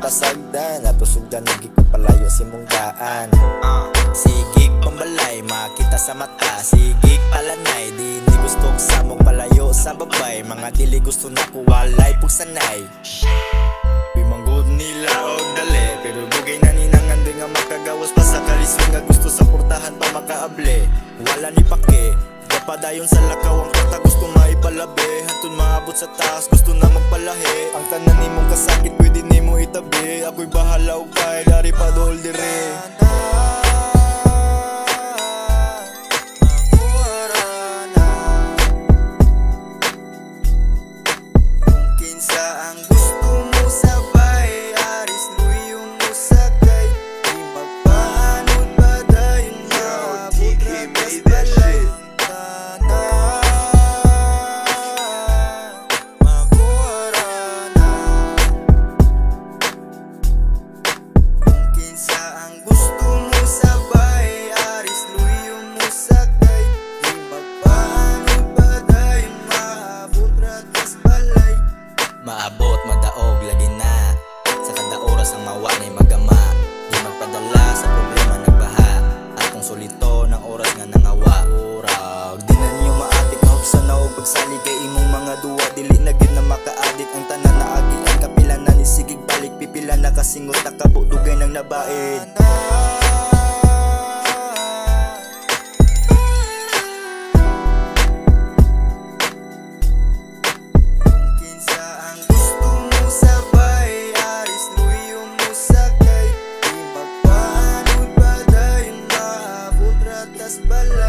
pasagdan at usugdan nagig palayo si mong daan. Sigig pambalay makita sa mata, sigig palanay di gusto sa mong palayo sa babay. Mga dili gusto na kuwalay pugsanay. Bimanggod nila og dali, pero bugay na ninangan di nga makagawas pa sa kaliswing nga gusto sa portahan pa makaable. Wala ni pake, padayon sa lakaw ang kata gusto maipalabi. Hantun maabot sa taas gusto na magpalahi. Ang tanan nimong kasakit pwede nimo itabi. Ako'y bahala og kay dari pa dool dire. Kung kinsa ang gusto mo sabay, aris luyo mo sakay. Di magpaanod pa dayon maabot ratas balay. Maabot, madaog, lagi na sa kada oras ang mawa na'y magama. Di magpadala sa problema nagbaha at kung solito ng oras nga nangawa. Urag, di na niyo maatik na hupsa na o pagsali kay imong mga duwa. Dili na gid na makaadik ang tanan na agi. Ang kapila na ni sigig balik pipila na kasingot nakabudugay ng nabaid. Balay.